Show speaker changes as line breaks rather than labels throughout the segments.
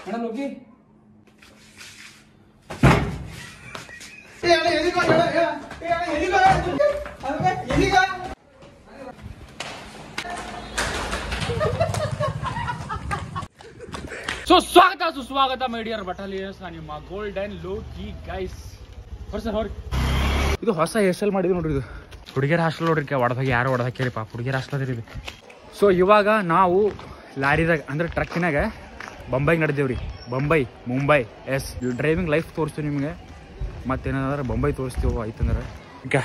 ಅಣ್ಣ ಲೋಕಿ ಸೊ ಸ್ವಾಗತ ಸುಸ್ವಾಗತ ಮೈ ಡಿಯರ್ ಬಟಾಲಿಯನ್ಸ್. ನಾನು ನಿಮ್ಮ ಗೋಲ್ಡನ್ ಲೋಕಿ ಗೈಸ್. ಸರ್ ಅವ್ರಿ ಇದು ಹೊಸ ಹೇರ್ಸ್ಟೈಲ್ ಮಾಡಿದ್ವಿ ನೋಡ್ರಿ. ಇದು ಹುಡುಗಿಯರ ಹಾಸ್ಟೆಲ್ ನೋಡ್ರಿ. ಹೊಡೆದಾಗ ಯಾರು ಹೊಡೆದಾಕ್ಯಾರಿ ಪಾಪ ಹುಡುಗಿಯರ ಹಾಸ್ಟೆಲ್ ಅದ್ರಿ ಇದು. ಸೊ ಇವಾಗ ನಾವು ಲಾರಿದಾಗ ಅಂದ್ರೆ ಟ್ರಕ್ಕಿನಾಗ ಬೊಂಬೈಗೆ ನಡೆದೇವ್ರಿ. ಮುಂಬೈ ಎಸ್ ಡ್ರೈವಿಂಗ್ ಲೈಫ್ ತೋರಿಸ್ತೀವಿ ನಿಮಗೆ. ಮತ್ತೇನಂದ್ರೆ ಬೊಂಬೈ ತೋರಿಸ್ತೀವಿ ಆಯ್ತಂದ್ರೆ. ಈಗ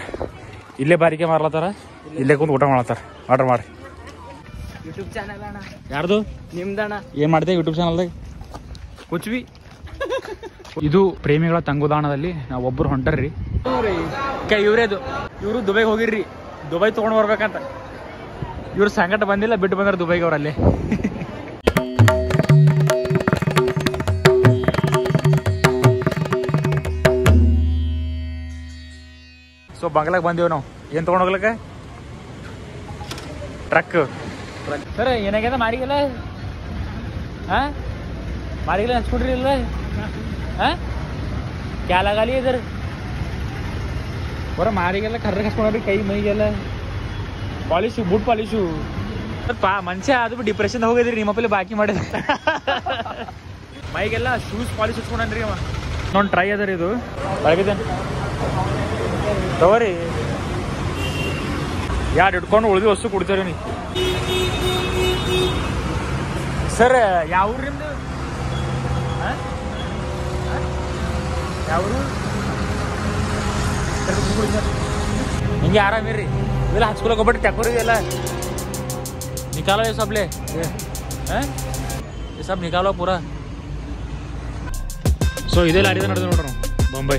ಇಲ್ಲೇ ಬಾರಿಕೆ ಮಾರ್ಲತ್ತಾರ, ಇಲ್ಲೇ ಕುಂದು ಊಟ ಮಾಡ್ಲತ್ತಾರ. ಆರ್ಡರ್ ಮಾಡಿ. ಯೂಟ್ಯೂಬ್ ಚಾನಲ್ ಅಣ್ಣ. ಯಾರ್ದು? ನಿಮ್ದಣ್ಣ. ಏನ್ ಮಾಡಿದೆ ಯೂಟ್ಯೂಬ್ ಚಾನಲ್ದಾಗ? ಕುಚ್ವಿ. ಇದು ಪ್ರೇಮಿಗಳ ತಂಗುದಾಣದಲ್ಲಿ ನಾವು ಒಬ್ಬರು ಹೊಂಟರ್ರಿ. ಇವ್ರೇದು ಇವರು ದುಬೈಗೆ ಹೋಗಿರ್ರಿ. ದುಬೈ ತೊಗೊಂಡು ಬರ್ಬೇಕಂತ. ಇವ್ರು ಸಂಕಟ ಬಂದಿಲ್ಲ, ಬಿಟ್ಟು ಬಂದಾರ ದುಬೈಗೆ ಅವರಲ್ಲಿ. ಸೊ ಬಂಗ್ಲಾಗ ಬಂದೇವು ನಾವು. ಏನು ತೊಗೊಂಡು ಹೋಗ್ಲಕ್ಕ? ಟ್ರಕ್. ಸರ್ ಏನಾಗ್ಯದ ಮಾರಿಗೆಲ್ಲ? ಹಾಂ ಮಾರಿಗೆಲ್ಲ ಹಚ್ಕೊಡ್ರಿ ಇಲ್ಲ? ಹಾಂ ಕ್ಯಾ ಲಗಾಲಿ ಇದ್ರ ಬರ ಮಾರಿಗೆಲ್ಲ ಕರ್ರಗೆ ಹಚ್ಕೊಂಡ್ರಿ ಕೈ ಮೈಗೆಲ್ಲ ಪಾಲಿಶು, ಬೂಟ್ ಪಾಲಿಶು. ಮನುಷ್ಯ ಅದು ಡಿಪ್ರೆಷನ್ ಹೋಗಿದ್ರಿ ನಿಮ್ಮಪ್ಪಲ್ಲಿ ಬಾಕಿ ಮಾಡಿದ. ಮೈಗೆಲ್ಲ ಶೂಸ್ ಪಾಲಿಶ್ ಹಚ್ಕೊಂಡ್ರಿ ಅವ. ಇನ್ನೊಂದು ಟ್ರೈ ಅದ ರೀ ಇದು ಒಳಗಿದ್ದೇನೆ ತಗೋರಿ. ಯಾರು ಇಟ್ಕೊಂಡು ಉಳಿದು ವಸ್ತು ಕೊಡ್ತೀರಿ ನೀ. ಸರ್ ಯಾವ ಊರಿಂದ? ಯಾವರು ಹಿಂಗೆ ಆರಾಮಿರ್ರಿ. ಇವೆಲ್ಲ ಹಚ್ಕೊಳಕ್ ಹೋಗ್ಬಿಟ್ಟು ಟ್ಯಾಕೋರಿ ಎಲ್ಲ ನಿಕಾಲೋ ये सब ले हैं ये सब निकालो पूरा. ಸೊ ಇದೇ ಲಾರಿದ ನಡೆದು ನೋಡ್ರಿ ಬೊಂಬೈ.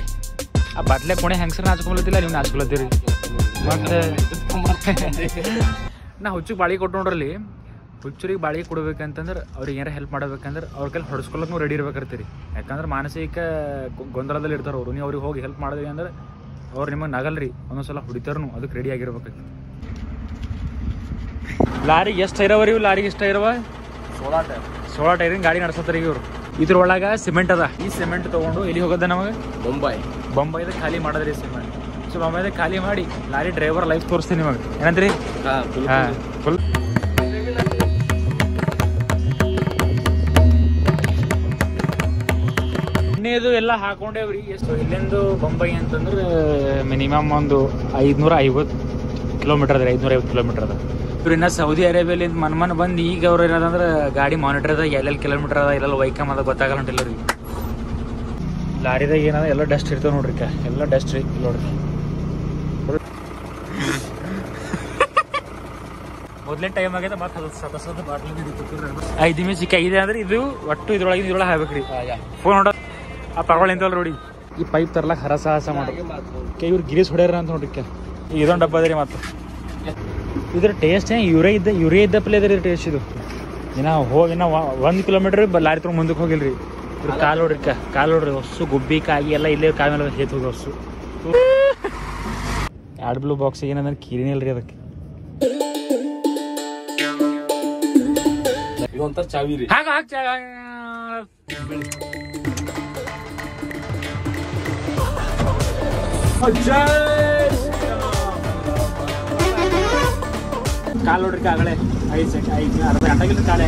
ಆ ಬಟ್ಲೆ ಕೊನೆ ಹೆಂಗಸ್ರನ್ನ ಹಚ್ಕೊಳತ್ತಿಲ್ಲ, ನೀವು ಹಚ್ಕೊಳತ್ತೀರಿ. ಮತ್ತೆ ನಾ ಹುಚ್ಚಿಗೆ ಬಾಳಿಗೆ ಕೊಟ್ಟು ನೋಡ್ರಲ್ಲಿ. ಹುಚ್ಚರಿಗೆ ಬಾಳಿಗೆ ಕೊಡ್ಬೇಕಂತಂದ್ರೆ ಅವ್ರಿಗೆ ಏನಾರ ಹೆಲ್ಪ್ ಮಾಡ್ಬೇಕಂದ್ರೆ ಅವ್ರ ಕೈಲಿ ಹೊಡ್ಸ್ಕೊಳಕ್ ನೀವು ರೆಡಿ ಇರ್ಬೇಕಿರ್ತೀರಿ. ಯಾಕಂದ್ರೆ ಮಾನಸಿಕ ಗೊಂದಲದಲ್ಲಿ ಇರ್ತಾರೆ ಅವರು. ನೀವು ಅವ್ರಿಗೆ ಹೋಗಿ ಹೆಲ್ಪ್ ಮಾಡಿದ್ರಿ ಅಂದ್ರೆ ಅವ್ರು ನಿಮಗೆ ನಗಲ್ರಿ, ಒಂದೊಂದ್ಸಲ ಹೊಡಿತಾರು. ಅದಕ್ಕೆ ರೆಡಿ ಆಗಿರ್ಬೇಕಾಗ್ತದೆ. ಲಾರಿಗೆ ಎಷ್ಟು ಟೈರವ ಇವು? ಲಾರಿಗೆ ಎಷ್ಟು ಟೈರವ? 16 ಟೈರಿನ ಗಾಡಿ ನಡೆಸತ್ತಾರ ಇವ್ರು. ಇದ್ರೊಳಗೆ ಸಿಮೆಂಟ್ ಅದ. ಈ ಸಿಮೆಂಟ್ ತೊಗೊಂಡು ಎಲ್ಲಿ ಹೋಗೋದ ನಮಗೆ? ಬೊಂಬೈದಾಗ ಖಾಲಿ ಮಾಡೋದ್ರಿ ಸಿಮೆಂಟ್. ಸೊ ಬೊಂಬೈದಾಗ ಖಾಲಿ ಮಾಡಿ ಲಾರಿ ಡ್ರೈವರ್ ಲೈಫ್ ತೋರಿಸ್ತೀನಿ ನಿಮಗೆ. ಏನಂದ್ರಿ? ಹಾಂ ಫುಲ್ ಇದು ಎಲ್ಲ ಹಾಕೊಂಡೇವ್ರಿ. ಎಷ್ಟು ಇಲ್ಲಿಂದು ಬೊಂಬೈ ಅಂತಂದ್ರೆ ಮಿನಿಮಮ್ ಒಂದು 550 ಕಿಲೋಮೀಟರ್ ಅದ. 550 ಕಿಲೋಮೀಟರ್ ಅದ. ಇವ್ರು ಇನ್ನ ಸೌದಿ ಅರೇಬಿಯಲ್ಲಿ ಮನ್ ಬಂದು ಈಗ ಅವ್ರು ಏನದಂದ್ರೆ ಗಾಡಿ ಮಾನಿಟರ್ ಅದ, ಎಲ್ಲೆಲ್ಲಿ ಕಿಲೋಮೀಟರ್ ಅದ, ಎಲ್ಲೆಲ್ಲ ವೈಕಮ್ ಅದ ಗೊತ್ತಾಗಲ್ಲ ಹೊಂಟಿಲ್ಲ ರೀ. ಲಾರಿದಾಗ ಏನದ ಎಲ್ಲ ಡಸ್ಟ್ ಇರ್ತಾವ ನೋಡ್ರಿ. ಎಲ್ಲ ಡಸ್ಟ್ ರೀ ನೋಡ್ರಿ. ಮೊದಲೇ ಟೈಮ್ ಆಗ್ಯದ. ಮತ್ತೆ ಸತಸದ ಬಾಟ್ಲಿ 5 ನಿಮಿಷ ಸಿಕ್ಕಾಗಿದೆ ಅಂದ್ರೆ ಇದು ಒಟ್ಟು ಇದ್ರೊಳಗೆ ಹಾಕ್ಬೇಕ್ರಿ. ಫೋನ್ ನೋಡ ಆ ಪರವಾಳ ನಿಂತಲ್ಲ ನೋಡಿ. ಈ ಪೈಪ್ ತರ್ಲಾಕ ಹರಸಾಹಸ ಮಾಡಿ ಇವ್ರು ಗಿರೀಸ್ ಹೊಡ್ಯಾರ ಅಂತ ನೋಡ್ರಿ. ಇದೊಂದು ಡಬ್ಬ ಅದ ರೀ. ಮತ್ತು ಇದ್ರ ಟೇಸ್ಟ್ ಯೂರಿಯಾ ಇದ್ದ ಪ್ಲೇ ಅದ ರೀ ಟೇಸ್ಟ್. ಇದು ಇನ್ನ ಹೋಗಿ ಇನ್ನ 1 ಕಿಲೋಮೀಟರ್ ಲಾರಿ ತೊಗೊಂಡು ಮುಂದಕ್ಕೆ ಹೋಗಿಲ್ರಿ. ಇವ್ರು ಕಾಲು ನೋಡ್ರಿ ಹೊಸ್ಸು ಗುಬ್ಬಿ ಕಾಗಿ ಎಲ್ಲ ಇಲ್ಲೇ ಕಾಲ ಮೇಲೆ ಹೇತ್ ಹೋಗಿ ಹೊಸ್ಸು. ಆಡ್ ಬ್ಲೂ ಬಾಕ್ಸ್ ಏನಂದ್ರೆ ಕೀರಿನೇ ಇಲ್ರಿ ಅದಕ್ಕೆ.
ಇದೊಂಥರ ಚಾವಿ ರೀ.
ಕಾಲ್ ನೋಡ್ರಿ ಆಗಲೇ 5 ಸೆಕೆಂಡ್ ಅರ್ಧ ಗಂಟೆಗಿಲ್ಲ ಕಾಲ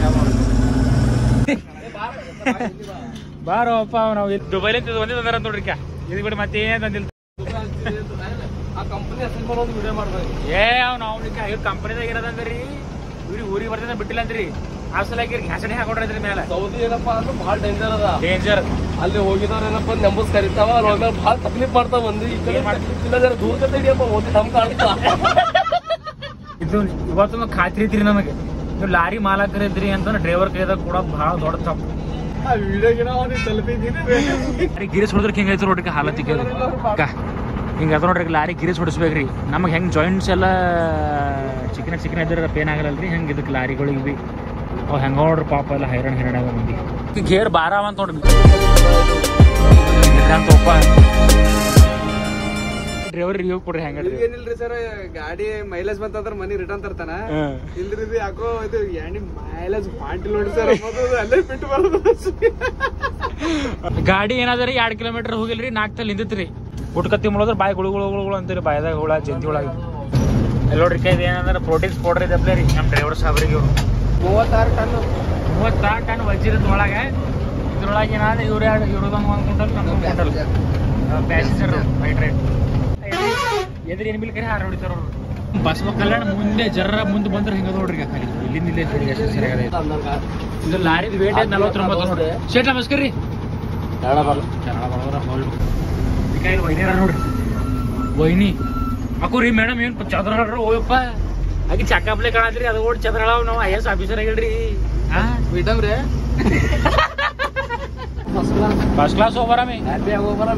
ಬಾರಪ್ಪ. ನಾವು ದುಬೈಲಿ ಬಂದಿದ್ದಾರ ನೋಡ್ರಿ. ಇದು ಬಿಡಿ ಮತ್ತೆ ಏನ್ ತಂದಿಲ್ಲ. ಅವ್ನು ಕಂಪನಿದಾಗ ಇರೋದಂದ್ರಿ ಇವ್ರಿಗೆ ಊರಿಗೆ ಬರ್ತಿದ್ದ ಬಿಟ್ಟಿಲ್ಲ ಅಂದ್ರಿ. ಆ ಸಲ ಗ್ಯಾಸಣೆ ಹಾಕೊಂಡ್ರಿ ಮೇಲೆ.
ಸೌದಿ ಏನಪ್ಪಾ ಅಂದ್ರೆ ಭಾಳ
ಡೇಂಜರ್.
ಅಲ್ಲಿ ಹೋಗಿದವ್ರ ಏನಪ್ಪ ನೆಂಬಸ್ ಕರಿತಾವ. ಅಲ್ಲಿ ಹೋದ್ಮೇಲೆ ಭಾಳ ತಕ್ಲೀಫ್ ಮಾಡ್ತಾವ. ಬಂದು ದೂರ ಕತ್ತಿಡಿಯಪ್ಪ ಓದಿ ನಮ್ ಕಾಣ್ತಾ.
ಇದು ಇವತ್ತು ಖಾತ್ರಿ ಐತ್ರಿ ನಮಗೆ. ನೀವು ಲಾರಿ ಮಾಲಕರ ಇದ್ರಿ ಅಂತಂದ್ರೆ ಡ್ರೈವರ್ ಕೈದಾಗ ಕೂಡ ಭಾಳ ದೊಡ್ಡ ತಪ್ಪು. ಗಿರೀಸ್ ಹೊಡೆದ್ರೆ ಹಿಂಗ ಐತಿ ನೋಡ್ರಿ ಹಾಲತ್ತಿಗೆ. ಹಿಂಗ ಅದ ನೋಡ್ರಿ ಲಾರಿ ಗಿರೀಸ್ ಹೊಡಿಸ್ಬೇಕ್ರಿ. ನಮಗೆ ಹೆಂಗೆ ಜಾಯಿಂಟ್ಸ್ ಎಲ್ಲ ಚಿಕನ್ ಇದ್ರೆ ಪೇನ್ ಆಗಲ್ಲಲ್ರಿ. ಹೆಂಗೆ ಇದಕ್ಕೆ ಲಾರಿಗಳಿಗೆ ಭೀ ಅವು ಹೆಂಗ ನೋಡ್ರಿ ಪಾಪ ಎಲ್ಲ ಹೈರಾಣ ಮಂದಿ. ಗೇರ್ ಬಾರಾವ ಅಂತ ನೋಡ್ರಿ. ಡ್ರೈವರ್ ರಿವ್ಯೂ ಕೊಡ್ರಿ ಹೆಂಗ
ಏನಿಲ್ರಿ ಸರ್ ಗಾಡಿ ಮೈಲೇಜ್ ಬಂತಂದ್ರ ಮನಿ ರಿಟರ್ನ್ ತರ್ತಾನ ಇಲ್ರಿ ಯಾಕೋ ಇದು ಎಣ್ಣೆ ಮೈಲೇಜ್ ಪಾಂಟಿಲ್ ನೋಡಿ ಸರ್ ಅಲ್ಲೇ ಬಿಟ್ಟು ಬರೋದು
ಗಾಡಿ ಏನಾದ್ರಿ 2 ಕಿಲೋಮೀಟರ್ ಹೋಗಿಲ್ರಿ 4 ತಲ್ ನಿಂದಿತ್ರಿ ಕುಟ್ಕತ್ತಿ ಮುಳದ್ರ ಬಾಯಿ ಗುಳುಗುಳುಗಳು ಅಂತೀರಿ ಬಾಯದಾಗ ಹುಳ ಜಂತಿ ಒಳಗೆ ಅಲ್ಲಿ ನೋಡ್ರಿ ಇದು ಏನಂದ್ರೆ ಪ್ರೋಟೀನ್ಸ್ ಪೌಡರ್ ಇದಪ್ಲೇ ರೀ ನಮ್ಮ ಡ್ರೈವರ್ ಸಾಬ್ರಿಗೆ ಇವರು 36 ಟನ್ ವಜ್ಜಿರದ ಒಳಗೆ ಇದ್ರೊಳಗೆ ಏನಾದ್ರೆ ಇವ್ರದೊಂದು 1 ಕ್ವಿಂಟಲ್ ನಮ್ದು 1 ಕ್ವಿಂಟಲ್ ಪ್ಯಾಸೆಂಜರ್ ರೈಟ್ ಎದ್ರಿ ಏನ್ ಬಿಲ್ ಕರೆ ಹಾರ ಹೊಡಿತಾರ ಅವ್ರು ಬಸವ ಕಲ್ಯಾಣ ಮುಂದೆ ಮುಂದೆ ಬಂದ್ರೆ ಹಿಂಗ ನೋಡ್ರಿ ಖಾಲಿ ಇಲ್ಲಿಂದ ಸರಿಯಾಗದ ಇದು ಲಾರಿದ ವೇಟ್ 49 ನೋಡ್ರಿ ಶೇಟ್ ನಮಸ್ಕಾರ ರೀ ಕನ್ನಡ ಬರೋದ್ರ ನೋಡ್ರಿ ವೈನಿ ಅಕ್ಕು ರೀ ಮೇಡಮ್ ಏನ್ ಚದ್ರ ಹೇಳ್ರಿ ಓಯಪ್ಪ ಆಗಿ ಚಕ್ಕಾಪ್ಲೆ ಕಾಣತ್ರಿ ಅದು ಓಡ್ ಚದ್ರ ಹೇಳವ್ ನಾವು IAS ಆಫೀಸರ್ ಹೇಳ್ರಿ
ಮೇಡಮ್ ರೀ
ಫಸ್ಟ್ ಕ್ಲಾಸ್ ಹೋಗ್ಬರಾಮಿ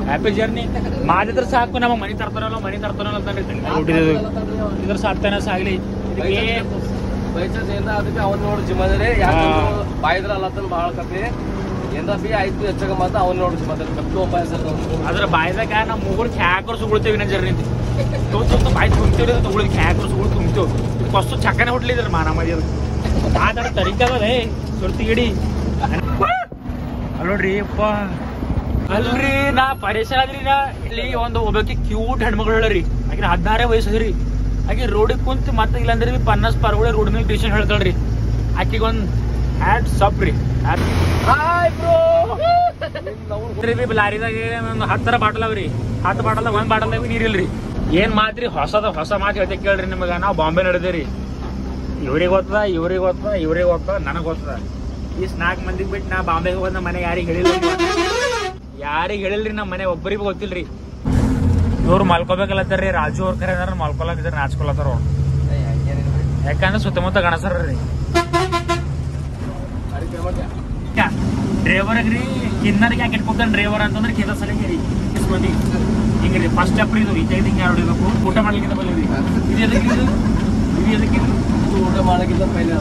ಹ್ಯಾಪಿ ಜರ್ನಿ ಮಾಡಿದ್ರ ಸಾಕು ನಮ್ಮ ಮನಿ ತರ್ತಾರಲ್ಲ ಅಂತಂದ್ರೆ ಇದ್ರ ಸಾಕ್ತಾನೆ ಸಾಗ್ಲಿ
ಅದಕ್ಕೆ ಅವ್ನ ನೋಡಿ ಜಿಮ್ಮದಾರಿ ಬಾಯಿದ್ರ ಅಲ್ಲತನ ಬಹಳ ಕತೆ ಎಂದ ಬಿ ಆಯ್ತು ಹೆಚ್ಚಾಗ ಮಾತ್ರ ಅವ್ನ ನೋಡಿ ಜಿಮ್ಮದಾರಿ ಕಪ್ಪು
ಅದ್ರ ಬಾಯ್ದಾಗ ನಮ್ಮ ಮೂಗರು ಖ್ಯಾಕರ್ ಸುಗುಳ್ತೇವಿ ನಾ ಜರ್ನಿ ಬಾಯಿ ತುಂಬ್ತೇವ್ರಿ ತಗೊಳಿದ್ ಖ್ಯಾಕರ್ ಸುಗುಳು ತುಂಬ್ತೇವ್ ಫಸ್ಟ್ ಚಕ್ಕನೆ ಹೊಡ್ಲಿದ್ರ ಮಾನಮದಿ ಅದು ಆತರ ತರಿಕದೇ ಸುರ್ತಿಗಿಡಿ ಅಲ್ರಿ ಅಪ್ಪ ಅಲ್ರಿ ನಾ ಪರೇಶಾನ್ ಆದ್ರಿ ನಾ ಇಲ್ಲಿ ಒಂದು ಒಬ್ಬಾಕಿ ಕ್ಯೂಟ್ ಹೆಣ್ಮಗಳು ರೀ ಆಕಿನ 16 ವಯಸ್ಸದ್ರಿ ಆಕಿ ರೋಡಿಗೆ ಕುಂತ ಮತ್ತೆ ಇಲ್ಲಾಂದ್ರೆ 50 ಪರ್ಗಳ ರೋಡ್ ಮೇಲೆ ಟ್ಯೂಷನ್ ಹೇಳ್ತಾಳ್ರಿ ಆಕಿಗೊಂದ್ ಹ್ಯಾಟ್ ಸಪ್ ರೀ ಹಾಯ್ ಬ್ರೋ ಲಾರಿದಾಗ ಒಂದು 10 ಬಾಟಲ್ ಅವ್ರಿ 10 ಬಾಟಲ್ದಾಗ 1 ಬಾಟಲ್ದಾಗ ನೀರಿಲ್ರಿ ಏನ್ ಮಾತ್ರಿ ಹೊಸ ಮಾತು ಹೇಳ್ತೆ ಕೇಳ್ರಿ ನಿಮಗ ನಾವು ಬಾಂಬೆ ನಡೆದೇವ್ರಿ ಇವ್ರಿಗೆ ಗೊತ್ತದ ನನಗ್ ಗೊತ್ತದ ಈ 4 ಮಂದಿಗೆ ಬಿಟ್ಟು ನಾ ಬಾಂಬೆಗೆ ಹೋದ್ ನಮ್ಮ ಮನೆ ಯಾರಿಗೆ ಹೇಳಿಲ್ರಿ ನಮ್ಮ ಮನೆ ಒಬ್ಬರಿಗೂ ಗೊತ್ತಿಲ್ರಿ ಇವ್ರು ಮಲ್ಕೋಬೇಕಲ್ಲತ್ತಾರ್ರಿ ರಾಜು ಅವ್ರ ಕರೆ ಮಲ್ಕೊಳಕಿದ್ರ ನಾಚ್ಕೊಳತ್ತಾರ ಅವ್ರು ಯಾಕಂದ್ರೆ ಸುತ್ತಮುತ್ತ ಗಣಸರ್ರಿ ಡ್ರೈವರ್ಗ್ರಿ ಕಿನ್ನರ್ಗೆ ಯಾಕೆ ಇಟ್ಕೊತಾನ ಡ್ರೈವರ್ ಅಂತಂದ್ರೆ ಕಿನ್ನ ಸಲಿಗೆ ರೀ ಮಂದಿ ಹಿಂಗ್ರಿ ಫಸ್ಟ್ ಸ್ಟೆಪ್ ಇದು ಈ ತೆಗೆದು ಹಿಂಗೆ ಹೊಡಿಬೇಕು ಊಟ ಮಾಡ್ಲಿಕ್ಕೆ ಬಲ್ಲಿರಿ ಇದು ಎದಕ್ಕೆ
ಊಟ ಮಾಡಕ್ಕಿಂತ ಪೈಲೆ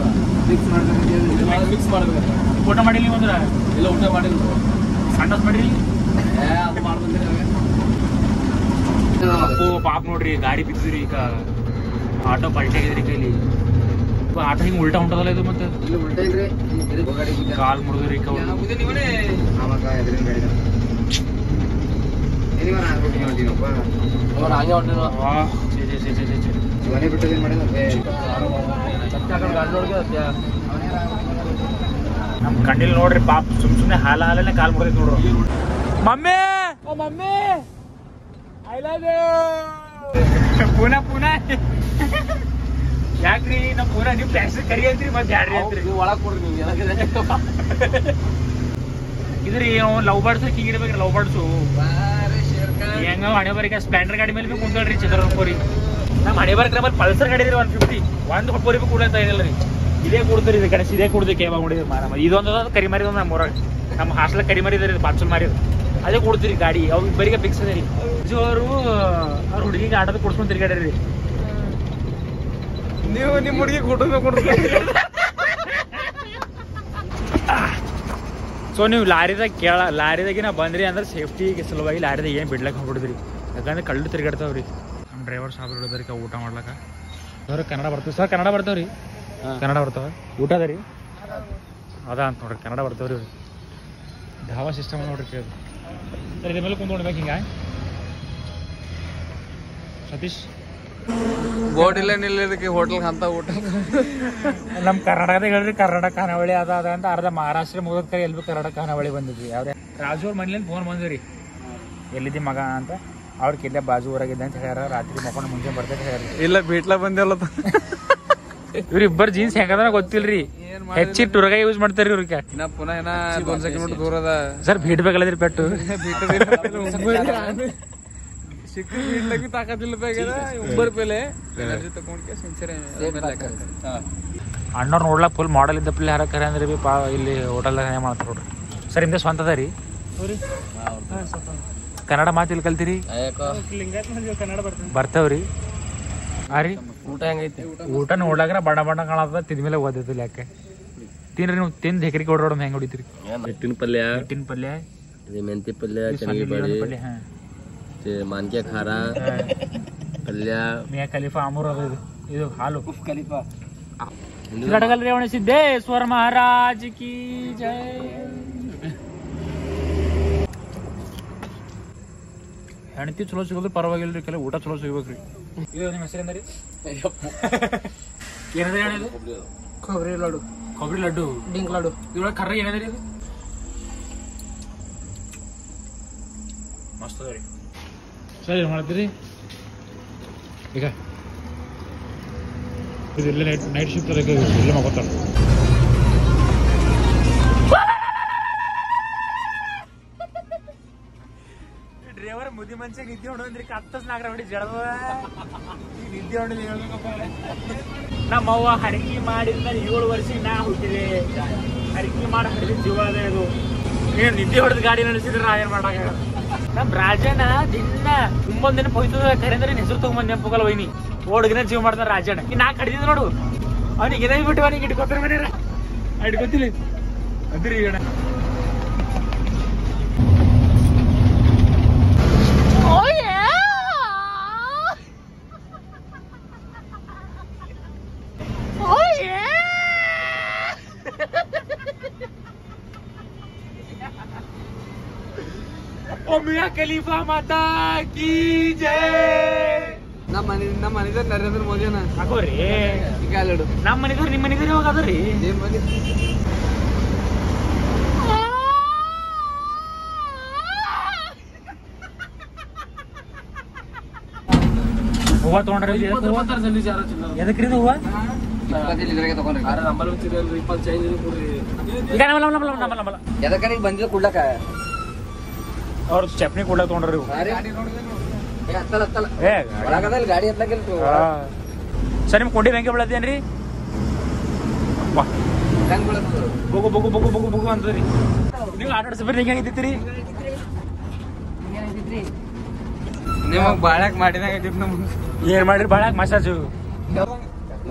ಮಿಕ್ಸ್ ಮಾಡ್ಬೇಕು
ಊಟ ಮಾಡಿಲ್ಲ ಅಂದ್ರೆ
ಇಲ್ಲ ಊಟ ಮಾಡಿಲ್ಲ
ಸಂಡಸ್ ಮಾಡಿರಿ
ಅದು ಮಾಡ್ಬಂದ್ರಿ
ಅಪ್ಪು ಪಾಪ ನೋಡ್ರಿ ಗಾಡಿ ಬಿದ್ದಿರಿ ಈಗ ಆಟೋ ಪಲ್ಟಿ ಆಗಿದ್ರಿ ಕೈಲಿ ಆಟೋ ಹಿಂಗೆ ಉಲ್ಟಾ ಹೊಂಟದಲ್ಲ ಇದು ಮತ್ತೆ
ಇಲ್ಲಿ ಉಲ್ಟಾ ಇದ್ರಿ
ಕಾಲ್ ಮುರಿದ್ರಿ
ನೀವೇ ಎದ್ರಿನ ಗಾಡಿ
ಹಂಗೆ ಹೊಂಟಿನ
ಮನೆ ಬಿಟ್ಟು ಏನ್ ಮಾಡಿದ
ನಮ್ ಕಣ್ಣಿಲ್ ನೋಡ್ರಿ ಪಾಪ ಸುಮ್ನೆ ಹಾಲನೆ ಕಾಲ್ ಮುರಿದ್ ನೋಡ್ರಿ ಮಮ್ಮಿ ಓ ಮಮ್ಮಿ ಐ ಲವ್ ಯು ಪುನಃ ಯಾಕ್ರಿ ನಮ್ ಪುನಃ ನೀವು ಟ್ಯಾಕ್ಸಿ ಕರಿ ಅಂತ್ರಿ ಮತ್ತೆ ಯಾರ್ರಿ ಅಂತ್ರಿ
ಒಳಗ್ ಕೊಡ್ರಿ ನೀವು
ಇದ್ರಿ ಲವ್ ಬರ್ಡ್ಸ್ ಹಿಂಗಿರ್ಬೇಕ್ರಿ ಲವ್ ಬರ್ಡ್ಸು ಹೆಂಗ ಹಣೆ ಬರೀಕ ಸ್ಪ್ಲೆಂಡರ್ ಗಾಡಿ ಮೇಲೆ ಕುಂತಳ್ರಿ ಚಿತ್ರರಂಗೋರಿ ನಮ್ಮ ಹಣೆ ಬರಕ್ ನಮ್ಮಲ್ಲಿ ಪಲ್ಸರ್ ಗಾಡಿ ಇದ್ರಿ 150 ಒಂದು ಹೊಪ್ಪರಿ ಕೂಡ ಅಂತ ಏನಿಲ್ಲರಿ ಇದೇ ಕೊಡ್ತೀರಿ ಇದು ಗಣೇಶ್ ಇದೇ ಕೊಡ್ದು ಕೇಬ ಮಾಡಿದ್ರಿ ಮಾರ ಇದೊಂದು ಕರಿಮಾರಿ ಒಂದು ನಮ್ಮ ಊರಾಗ ನಮ್ಮ ಹಾಸ್ಟೆಲ್ ಕರಿಮಾರಿ ಇದ್ರಿ ಬಾಚಲ್ ಮಾರಿದ್ ಅದೇ ಕೊಡ್ತೀರಿ ಗಾಡಿ ಅವ್ ಬರೀಗ ಫಿಕ್ಸ್ ಅದೇ ರೀ ಅವರು ಅವ್ರ ಹುಡುಗಿಗೆ ಆಟದ ಕೊಡ್ಸ್ಕೊಂಡ್ ತಿರ್ಗಾಡ್ರಿ
ನೀವು ನಿಮ್ಮ ಹುಡುಗಿ ಕೊಡ್ಬೇಕು
ಸೊ ನೀವು ಲಾರಿದಾಗಿನ ಬಂದ್ರಿ ಅಂದ್ರೆ ಸೇಫ್ಟಿಗೆ ಸಲುವಾಗಿ ಲಾರಿದಾಗ ಏನು ಬಿಡ್ಲಕ್ಕೆ ಹೋಗ್ಬಿಡಿದ್ರಿ ಯಾಕಂದ್ರೆ ಕಳ್ಳು ತಿರ್ಗಾಡ್ತಾವ್ರಿ ನಮ್ಮ ಡ್ರೈವರ್ ಸಾಬ್ರು ಹಿಡಿದ್ರಿ ಊಟ ಮಾಡ್ಲಕ್ಕ ಸರ್ ಕನ್ನಡ ಬರ್ತೀವಿ ಸರ್ ಕನ್ನಡ ಬರ್ತಾವ್ರಿ ಕನ್ನಡ ಬರ್ತಾವ ಊಟ ಅದ ರೀ ಅದ ಅಂತ ನೋಡ್ರಿ ಕನ್ನಡ ಬರ್ತಾವ್ರಿ ಧಾವಾ ಸಿಸ್ಟಮ್ ನೋಡ್ರಿ ಕೇಳಿ ಸರ್ ಇದ್ರ ಮೇಲೆ ಕುಂತ್ ನೋಡ್ಬೇಕು ಹಿಂಗ ಸತೀಶ್
ಬೋಟ್ ಇಲ್ಲ ನಿಲ್ಲದಕ್ಕೆ ಹೋಟೆಲ್ ಅಂತ ಊಟ
ನಮ್ಮ ಕರ್ನಾಟಕದಾಗ ಹೇಳ್ರಿ ಕರ್ನಾಟಕ ಖಾನಾವಳಿ ಅದ ಅಂತ ಅರ್ಧ ಮಹಾರಾಷ್ಟ್ರ ಮುಗಿದ ಕಡೆ ಎಲ್ಲಿ ಕರ್ನಾಟಕ ಖಾನಾವಳಿ ಬಂದಿದ್ವಿ ಯಾವ್ದೇ ರಾಜು ಅವ್ರ ಮನೇಲಿ ಫೋನ್ ಬಂದ್ರಿ ಎಲ್ಲಿದ್ದಿ ಮಗ ಅಂತ ಅವ್ರಿಗೆ ಇಲ್ಲೇ ಬಾಜು ಊರಾಗಿದ್ದೆ ಅಂತ ಹೇಳ್ಯಾರ ರಾತ್ರಿ ಮಕ್ಕೊಂಡು ಮುಂಚೆ ಬರ್ತೈತೆ ಹೇಳ್ರಿ
ಇಲ್ಲ ಬೀಟ್ಲ ಬಂದಿಲ್ಲ
ಇವ್ರಿಬ್ಬರು ಜೀನ್ಸ್ ಹೆಂಗದ ಗೊತ್ತಿಲ್ರಿ ಹೆಚ್ಚಿ ಟುರ್ಗ ಯೂಸ್ ಮಾಡ್ತಾರ್ರಿ ಇವ್ರಿಗೆ
ಇನ್ನ ಪುನಃ ಏನ 1 ಕಿಲೋಮೀಟರ್ ದೂರ ಅದ
ಸರ್ ಭೀಟ್ ಬೇಕಲ್ಲದ್ರಿ ಪೆಟ್ಟು
ಸಿಕ್ಕ ಬೀಟ್ಲಾಗಿ ತಾಕತ್ತಿಲ್ಲ ಬೇಗದ ಉಬ್ಬರ್ ಪೇಲೆ ತಗೊಂಡ್ಕೆ ಸಿನ್ಸಿಯರ್
ಅಣ್ಣವ್ರು ನೋಡ್ಲಾಕ ಫುಲ್ ಮಾಡಲ್ ಇದ್ದ ಪ್ಲೇ ಹಾರಕ್ಕಾರ ಅಂದ್ರೆ ಬಿ ಪಾ ಇಲ್ಲಿ ಹೋಟೆಲ್ದಾಗ ಏನ್ ಮಾಡ್ತಾರ ನೋಡ್ರಿ ಸರ್ ನಿಮ್ದೆ ಸ್ವಂತ ಅದ ರೀ ಕನ್ನಡ ಮಾತು ಇಲ್ಲಿ ಕಲ್ತೀರಿ ಬರ್ತಾವ್ರಿ ಹಾ ರೀ
ಊಟ ಹೆಂಗೈತಿ
ಊಟ ನೋಡ್ಲಾಕ್ರ ಬಣ್ಣ ಕಾಣದ ತಿಂದ್ಮೇಲೆ ಓದಿಲ್ಲ ಯಾಕೆ ತಿನ್ರಿ ನೀವು ತಿಂದು ಹೆಕ್ರಿಗೆ ಓಡಾಡೋ ಹೆಂಗ್ ಹೊಡಿತೀರಿ
ಹಿಟ್ಟಿನ ಪಲ್ಯ
ಹಿಟ್ಟಿನ ಪಲ್ಯ
ಮೆಂತಿ ಪಲ್ಯ
ಪಲ್ಯ ಹಾ
ಮಾನ್ಕೆ ಖಾರ ಪಲ್ಯ
ಮಿಯಾ ಖಲೀಫಾ ಅಮೂರ್ ಅದು ಇದು ಹಾಲು ಖಲೀಫಾ ಗಡಗಲ್ ರೇವಣ ಸಿದ್ದೇಶ್ವರ ಮಹಾರಾಜ್ ಕಿ ಜೈ. ಹೆಣ್ತಿ ಚಲೋ ಸಿಗೋದು ಪರವಾಗಿಲ್ರಿ, ಕೆಲವು ಊಟ ಚಲೋ ಸಿಗ್ಬೇಕ್ರಿ. ಇದು ನಿಮ್ಮ ಹೆಸರೇನ್ರಿ? ಏನದ ಹೇಳಿದು?
ಕೊಬ್ಬರಿ ಲಡ್ಡು.
ಕೊಬ್ಬರಿ ಲಡ್ಡು,
ಡಿಂಕ್ ಲಡ್ಡು.
ಇದ್ರೊಳಗೆ ಕರ್ರ ಏನದ್ರಿ ಇದು? ಮಸ್ತ್ ಅದ ರೀ. ಸರಿ ಏನು ಮಾಡ್ತೀರಿ ಈಗ? ಇದು ಇಲ್ಲೇ ನೈಟ್ ಶಿಫ್ಟ್ ಅದಕ್ಕೆ ಇಲ್ಲೇ ಮಗೋತಾರ. ಡ್ರೈವರ್ ಮುದಿ ಮನುಷ್ಯ ನಿದ್ದೆ ಹೊಡೋದ್ರಿ ಕತ್ತಸ್ ನಾಗರ ಹೊಡಿ ಜಡದ ನಿದ್ದೆ ಹೊಡೆದು ಹೇಳ್ಬೇಕಪ್ಪ. ನಮ್ಮವ್ವ ಹರಗಿ ಮಾಡಿದ 7 ವರ್ಷಕ್ಕೆ ನಾ ಹುಟ್ಟಿದೆ. ಹರಗಿ ಮಾಡಿ ಹರಿದ ಜೀವ ಅದ ಇದು. ಏನು ನಿದ್ದೆ ಹೊಡೆದು ಗಾಡಿ ನಡೆಸಿದ್ರೆ ನಾ ಏನ್ ಮಾಡಾಕ? ನಮ್ ರಾಜನ ದಿನ ತುಂಬೊಂದ್ ದಿನ ಹೋಯ್ತದ ಕರೆಂದ್ರೆ ಹೆಸರು ತಗೊಂಬಂದ್ ನೆನಪುಗಲ್ಲ ವೈನಿ ಓಡ್ಗಿನ ಜೀವ ಮಾಡ್ತಾರ ರಾಜನ. ನಾ ಕಡಿದಿದ್ ನೋಡು ಅವನಿಗೆ ಇದೇ ಬಿಟ್ಟು ಅವನಿಗೆ ಇಟ್ಕೋತಾರ ಮನೇರ ಇಟ್ಕೋತಿಲ್ಲ ಅದ್ರಿ ಈಗ. ಮಿಯಾ ಖಲೀಫಾ ಮಾತಾ ಕಿ ಜೈ.
ನಮ್ಮ ಮನಿದ ನರೇಂದ್ರ ಮೋದಿ ಅನ್ನ
ಹಾಕೋರಿ
ಈಗ ಲಡ್ಡು.
ನಮ್ಮ ಮನಿದವ್ರು ನಿಮ್ಮ ಮನಿದವ್ರು ಯಾವಾಗ ಅದರಿ? ಹೂವ ತಗೊಂಡ್ರಿ? ಎದಕ್ರಿ ಹೂವ? ಈಗ ನಮ್ಮಲ್ಲ
ಎದಕ್ಕೆ ಬಂದಿದ್ದ ಕುಡ್ಲಕ
ಅವ್ರ ಚಪ್ನಿ ಕೊಡ್ಲಕ್ ತಗೊಂಡ್ರಿ.
ಗಾಡಿ ಹತ್ಲಾಕಿಲ್
ಸರ್ ನಿಮ್ ಕೊಂಡಿ ಬ್ಯಾಂಕಿ ಬೆಳತ್ತೇನ್ರಿ? ಬಗು ಬಗು ಬಗು ಬಗು ಬಗು ಅಂತದ್ರಿ. ನೀವು ಆಟಾಡ್ಸ್ಬಿಟ್ರಿ ಹಿಂಗೆ ಹೆಂಗಿತ್ತೀರಿ?
ನಿಮಗ್ ಬಾಳಕ್ ಮಾಡಿದಾಗ
ಏನ್ ಮಾಡಿರಿ ಬಾಳಕ್ ಮಸಾಜು?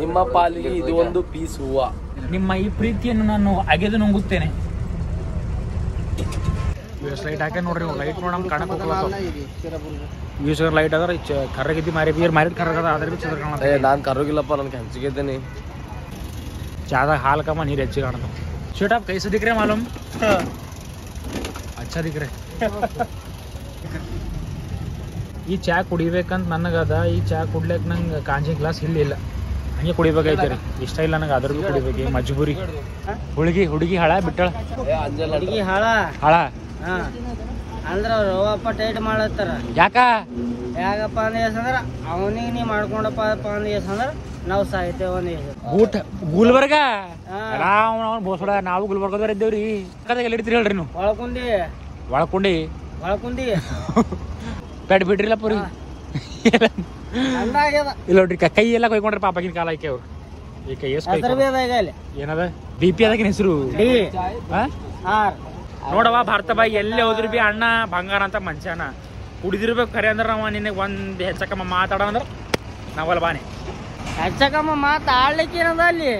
ನಿಮ್ಮ ಪಾಲಿಗೆ ಇದು ಒಂದು ಪೀಸ್ ಹೂವ.
ನಿಮ್ಮ ಈ ಪ್ರೀತಿಯನ್ನು ನಾನು ಅಗೆದು ನುಂಗುತ್ತೇನೆ. ಲೈಟ್ ಹಾಕ ನೋಡ್ರಿ, ಲೈಟ್ ನೋಡಮ್ ಕಾಣಕ್ ಲೈಟ್ ಅದ್ರ ಕರ್ರಗಿದ್ದಿ ಮಾರಿ ಬೀರ್ ಮಾರಿದ ಕರ್ರಗದ ಅದ್ರ ಬಿ ಚಂದ್ರ ಕಾಣ.
ನಾನ್ ಕರೋಗಿಲ್ಲಪ್ಪ, ನನ್ಗೆ ಹಂಚಿಗೆದ್ದೇನೆ.
ಚಾದಾಗ ಹಾಲು ಕಮ್ಮ ನೀರು ಹೆಚ್ಚಿಗೆ ಕಾಣದ. ಶೂಟ್ ಆಫ್ ಕೈಸು ದಿಕ್ರೆ ಮಾಲೂಮ್ ಅಚ್ಚ ದಿಕ್ರೆ. ಈ ಚಾ ಕುಡಿಬೇಕಂತ ನನಗದ. ಈ ಚಾ ಕುಡ್ಲಿಕ್ ನಂಗೆ ಕಾಂಜಿ ಗ್ಲಾಸ್ ಇಲ್ಲ ಹಂಗೆ ಕುಡಿಬೇಕಾಯ್ತು ರೀ. ಇಷ್ಟ ಇಲ್ಲ ನಂಗೆ ಅದ್ರ ಬಿ ಕುಡಿಬೇಕು ಮಜ್ಬೂರಿ. ಹುಡುಗಿ ಹಾಳ ಬಿಟ್ಟಳ.
ಹುಡುಗಿ ಹಾಳ ಅಂದ್ರ ಅವ್ರಪ್ಪ ಟೈಟ್ ಮಾಡತ್ತಾರ. ಯಾಕಪ್ಪ ಅಂದ್ರ ಅವನಿಗೆ ನೀ ಮಾಡ್ಕೊಂಡಪ್ಪ ಅಂದ್ರ ನಾವ್ ಸಾಯ್ತೇವ.
ಗುಲ್ಬರ್ಗ ಬೋಸಡ ನಾವು ಗುಲ್ಬರ್ಗದವ್ರ ಇದ್ದೇವ್ರಿ. ಎಲ್ಲಿ ಇಡ್ತೀರಿ ಹೇಳ್ರಿ ನೀವು? ಒಳಕೊಂಡಿ ಬೆಡ್ ಬಿಡ್ರಿಲ್ಲ ಪುರಿ ಇಲ್ಲ ನೋಡ್ರಿ. ಕೈ ಎಲ್ಲ ಕೊಯ್ಕೊಂಡ್ರಿ ಪಾಪಗಿನ ಕಾಲ ಆಯ್ಕೆ ಅವ್ರು. ಈ ಕೈ ಏನದ ಡಿ ಪಿ ಅದಕ್ಕಿನ ಹೆಸರು ನೋಡವ. ಭಾರತ ಬಾಯಿ ಎಲ್ಲೇ ಹೋದ್ರಿ ಬಿ ಅಣ್ಣ ಬಂಗಾರ ಅಂತ ಮನುಷ್ಯನ ಕುಡಿದಿರ್ಬೇಕು. ಖರೆ ಅಂದ್ರ ನಾವ ನಿನಗೆ ಒಂದ್ ಹೆಚ್ಚಕಮ್ಮ ಮಾತಾಡ ಅಂದ್ರ ನಾವಲ್ಲ ಬಾನೆ
ಹೆಚ್ಚಕಮ್ಮ ಮಾತಾಡ್ಲಿಕ್ಕೆ ಏನದ ಅಲ್ಲಿ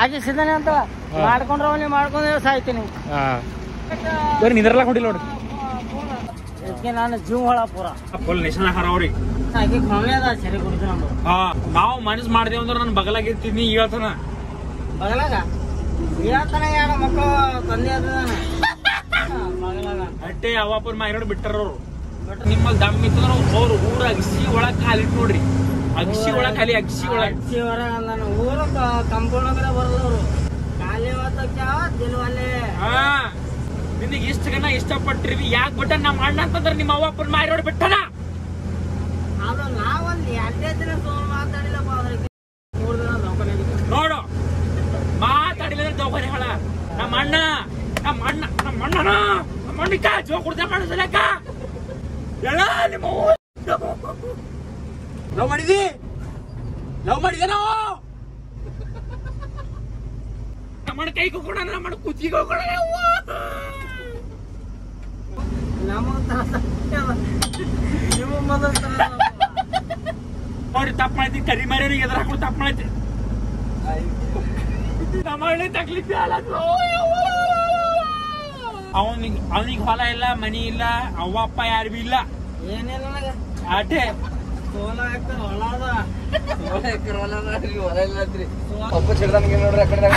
ಆಕೆ ಸಿದ್ದಾನೆ ಅಂತ ಮಾಡ್ಕೊಂಡ್ರ ಅವನಿ ಮಾಡ್ಕೊಂಡ್ರೆ ಸಾಯ್ತೀನಿ.
ನಿಂದ್ರಲ್ಲ ಕೊಡಿಲ್ಲ ನೋಡ್ರಿ.
ನಾನು ಜೀವ ಹೊಳ ಪೂರ
ಫುಲ್ ನಿಶಾನ ಹಾರ ಅವ್ರಿ.
ಸರಿ ಕುಡಿದು
ನಾವು ಮನಸ್ ಮಾಡ್ದೇವ್ ಅಂದ್ರ ನನ್ ಬಗಲಾಗಿರ್ತೀನಿ. ಹೇಳ್ತಾನ
ಬಗಲಾಗ ಹೇಳ್ತಾನ ಯಾರ ಮಕ್ಕಳು ತಂದೆ
ಅಟ್ಟೆ ಅವಾಪುರ್ ಮಾರಿ ಬಿಟ್ಟಾರ ಅವ್ರು. ನಿಮ್ಮಲ್ಲಿ ದಮ್ ಇತ್ತಂದ್ರ ಅವ್ರು ಊರ ಅಗಸಿ ಒಳಗ್ ಖಾಲಿ ನೋಡ್ರಿ. ಅಗಸಿ ಒಳಗ್ ಖಾಲಿ ಅಗಸಿ
ಹೊರಗ ಊರು ಕಂಪೌಂಡ್ ಬರದವ್ರು ಖಾಲಿ ದಿಲ್ವಲ್ಲೇ.
ನಿನಗೆ ಇಷ್ಟ ಗನ ಇಷ್ಟಪಟ್ಟಿರಿ ಯಾಕೆ ಬಿಟ್ಟ ನಮ್ಮ ಅಣ್ಣ ಅಂತಂದ್ರ ನಿಮ್ಮ ಅವ್ವಪ್ಪನ ಮಾರಿ ಬಿಟ್ಟನ.
ಅದು ನಾವೊಂದ್ 2 ದಿನ ಮಾತಾಡಿಲ್ಲಪ್ಪ.
ನೋಡು ಮಾತಾಡಿಲ್ಲ ದವಾಖಾನೆ ಹಾಳ. ನಮ್ಮ ಅಣ್ಣಕ್ಕ ಜೋ ಕುಡ್ದ ಮಾಡಿಸಲಕ್ಕ ಎಲ್ಲ ನಿಮ್ಮ ಲವ್ ಮಾಡಿದಿ ನಾವು ನಮ್ಮ ಕೈ ಹೋಗೋಣ, ನಮ್ಮ ಕುತ್ತಿಗೆ ಹೋಗೋಣ. ಅವ್ರಿಗೆ ತಪ್ಪು ಮಾಡ್ತಿ ಕರಿ ಮಾರಿ ಎದ್ರ ಹಾಕೊಂಡು ತಪ್ಪು ಮಾಡ್ತಿ. ನಮ್ಮ ಹಳ್ಳಿ ತಕ್ಲಿಫ್ ಅವನಿಗೆ ಹೊಲ ಇಲ್ಲ, ಮನಿ ಇಲ್ಲ, ಅವ್ವ ಅಪ್ಪ ಯಾರು ಬಿ ಇಲ್ಲ.
ಏನಿಲ್ಲ ನನಗ
ಆಟೆ
16 ಎಕರೆ ಹೊಲ ಅದ 16 ಎಕರೆ ಹೊಲ ಅದ ರೀ ಹೊಲ ಇಲ್ಲತ್ರಿ
ಒಬ್ಬ ಚಿಡ್ದಾನಿಗೆ ನೋಡ್ರಿ ಆ ಕಡೆ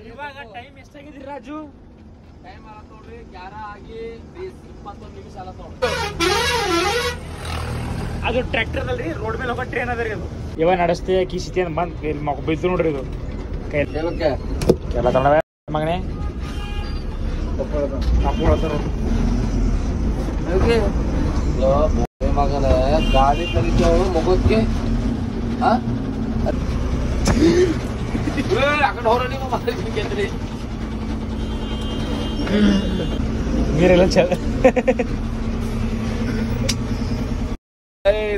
ಇವಾಗ ಟೈಮ್ ಎಷ್ಟಾಗಿದ್ರಿ ರಾಜು?
ಟೈಮ್ ಆಗ ನೋಡ್ರಿ 11 ಆಗಿ 21 ನಿಮಿಷ ಆಲ
ಅದು ಟ್ರ್ಯಾಕ್ಟರ್ ಅಲ್ರಿ, ರೋಡ್ ಮೇಲೆ ಹೋಗೋ ಟ್ರೈನ್ ಅದ ರೀ ಅದು. ಇವಾಗ ನಡೆಸ್ತೆ ಕಿಸಿತಿ ಅಂತ ಬಂದ್ ಇಲ್ಲಿ ಮಗ ಬಿದ್ದು ನೋಡ್ರಿ ಇದು ಕೈ
ಏನಕ್ಕೆ
ಎಲ್ಲ ತಗೊಂಡವ ಮಗನೇ
ಮಗನ ಗಾಡಿ ಕಲಿತೇವ ಮಗಕ್ಕೆ ಅಕಡೆ ಹೊರ ನೀವು ಮಾತಾಡ್ರಿ
ನೀರೆಲ್ಲ ಚಲ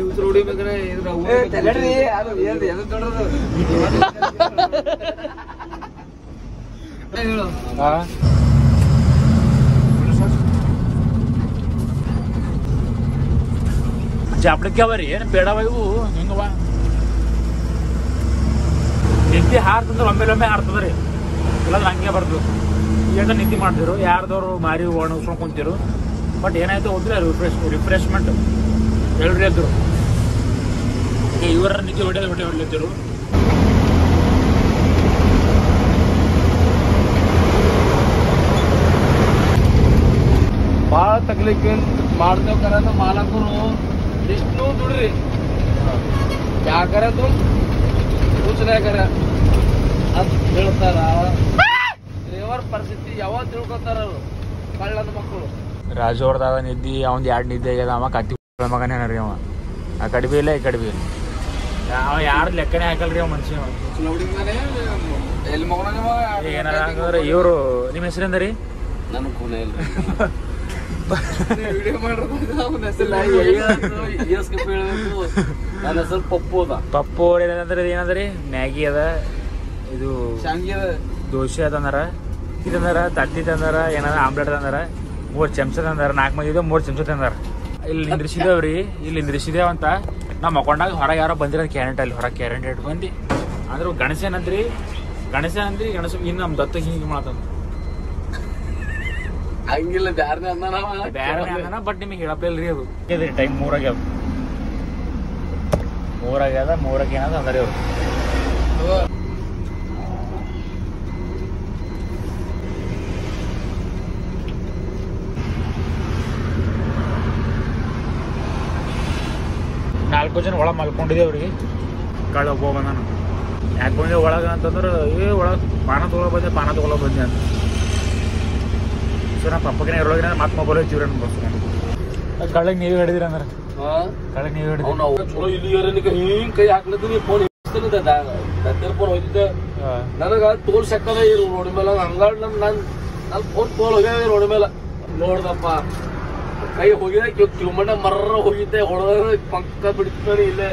ಉಸಿರು ಹೊಡಿಬೇಕ್ರೆ
ಜಾಪಡಕ್ಕೆ ಅವರಿ ಏನು ಬೇಡವ ಇವು ಹಿಂಗವ ನಿದ್ದೆ ಹಾರ್ತಂದ್ರೆ ಒಮ್ಮೆ ಹಾರ್ತದ ರೀ ಇಲ್ಲಾಂದ್ರೆ ಹಂಗೆ ಬರ್ತದೆ. ಈಗ ನಿದ್ದೆ ಮಾಡ್ತಿರು ಯಾರ್ದವ್ರು ಮಾರಿ ಒಣಗಿಸ್ಕೊಂಡು ಕುಂತಿರು. ಬಟ್ ಏನಾಯ್ತು ಹೋದ್ರೆ ರಿಫ್ರೆಶ್ಮೆಂಟ್ ಹೇಳ್ರಿ ಎದ್ರು ಇವರ ನಿದ್ದೆ ಹೊಡೆಯತ್ತಿರು.
ಭಾಳ ತಕ್ಲಿಕ್ಕೆ ಮಾಡ್ತೇವ್ ಕರ ಮಾಲಕರು ಎಷ್ಟು ದುಡ್ರಿ ಯಾಕರ ಸೂಚನೆಕರ ಅಂತ ಹೇಳ್ತಾರ. ಡ್ರೈವರ್ ಪರಿಸ್ಥಿತಿ ಯಾವಾಗ ತಿಳ್ಕೊತಾರ ಅವರು ಕಳ್ಳನ ಮಕ್ಕಳು.
ರಾಜು ಅವ್ರದಾಗ ನಿದ್ದಿ ಅವ್ನ್ 2 ನಿದ್ದೆ ಆಗ್ಯದ. ಅವ ಕತ್ತಿ ಮಗನೇ ರೀ ಅವ. ಆ ಕಡೆ ಬಿ ಇಲ್ಲ ಈ ಕಡೆ ಬಿ ಇಲ್ಲ. ಅವ ಯಾರು ಲೆಕ್ಕನೇ ಹಾಕಲ್ರಿ ಅವ ಮನುಷ್ಯ.
ಎಲ್ಲಿ ಮಗನ
ಏನಾರ ಹಂಗಂದ್ರೆ ಇವರು ನಿಮ್ಮ ಹೆಸರಿಂದ ರೀ?
ನನ್ ಕೂನ ಇಲ್ಲ
ವಿಡಿಯೋ ಮಾಡ್ಬೇಕು
ನನ್ನ ಹೆಸರು ಪಪ್ಪು ಅದ.
ಪಪ್ಪು ಅವ್ರ ಏನಂದ್ರೆ ಏನಂದ್ರಿ ಮ್ಯಾಗಿ ಅದ, ಇದು
ಶಾಂಗಿ ಅದ,
ದೋಸೆ ಅದಂದಾರ, ಇದಂದಾರ, ತತ್ತಿ ತಂದಾರ, ಏನಾರ ಆಮ್ಲೆಟ್ ತಂದಾರ, 3 ಚಮಚ ತಂದಾರ. 4 ಮಂದಿ 3 ಚಮಚ ತಂದಾರ. ಇಲ್ಲಿ ನಿಂದ್ರಿಸಿದೇವ್ರಿ, ಇಲ್ಲಿ ನಿಂದ್ರಿಸಿದೇವಂತ ನಾವು ಮಕೊಂಡಾಗ ಹೊರಗೆ ಯಾರೋ ಬಂದಿರೋದು ಕ್ಯಾರೆಂಟ್ ಅಲ್ಲಿ ಹೊರಗೆ ಕ್ಯಾರೆಂಟ್ ಇಟ್ಟು ಬಂದು ಅಂದ್ರೆ ಗಣೇಶ ಏನಂದ್ರಿ ಗಣೇಶ ಇನ್ನು ನಮ್ಮ ದತ್ತ ಹಿಂಗೆ ಮಾತಂದ
ಹಂಗಿಲ್ಲ ಬ್ಯಾರನೆ
ಬೇರೆ ಅಂದನ. ಬಟ್ ನಿಮಗೆ ಹೇಳಪ್ಲಿಲ್ರಿ ಅದು ಟೈಮ್ 3 ಆಗ್ಯಾವ. 3 ಆಗ್ಯದ. 3ಕ್ಕೆ ಏನದ ಅಂದ್ರೆ ಅವ್ರು ನಾಲ್ಕು ಜನ ಒಳಗೆ ಮಲ್ಕೊಂಡಿದ್ದೇವ್ರಿಗೆ. ಕಳ್ಳ ಒಬ್ಬ ಬಂದಾನ. ಯಾಕೆ ಬಂದೆ ಒಳಗೆ ಅಂತಂದ್ರೆ ಒಳಗೆ ಪಾನ ತೊಗೊಳೋ ಬಂದೆ ಅಂತ. ಸೊ ನಮ್ಮ ಪಪ್ಪಗೆ ಇರೋಗಿನ ಮತ್ತೆ ಮೊಬೈಲ್ ಹಚ್ಚಿವ್ರಿ ಬಸ್ಕೊಂಡು. ಕಳ್ಳಗೆ ನೀವು ಹಿಡಿದಿರಿ ಅಂದ್ರೆ ಕಳ್ಳಗೆ ನೀವು ಹಿಡಿದ್ರಿ.
ಚಲೋ ಇಲ್ಲಿ ಹಿಂಗ್ ಕೈ ಹಾಕ್ಲತ್ತೀನಿ ಫೋನ್ ಫೋನ್ ಹೋಯ್ತಿದ್ದೆ ನನಗ ತೋಲ್ ಸಕ್ಕದ ರೋಡ್ ಮೇಲೆ ಹಂಗಾಡ್ ನನ್ ಫೋನ್ ತೋಲ್ ಹೋಗ್ಯಾವ ರೋಡ್ ಮೇಲೆ ನೋಡ್ದಪ್ಪ ಕೈ ಹೋಗಿದ ಕಿಲೋಮೀಟರ್ ಮರ್ರ ಹೋಗಿದ್ದೆ ಹೊಡೆದ ಪಕ್ಕ ಬಿಡ್ತಾನೆ ಇಲ್ಲೇ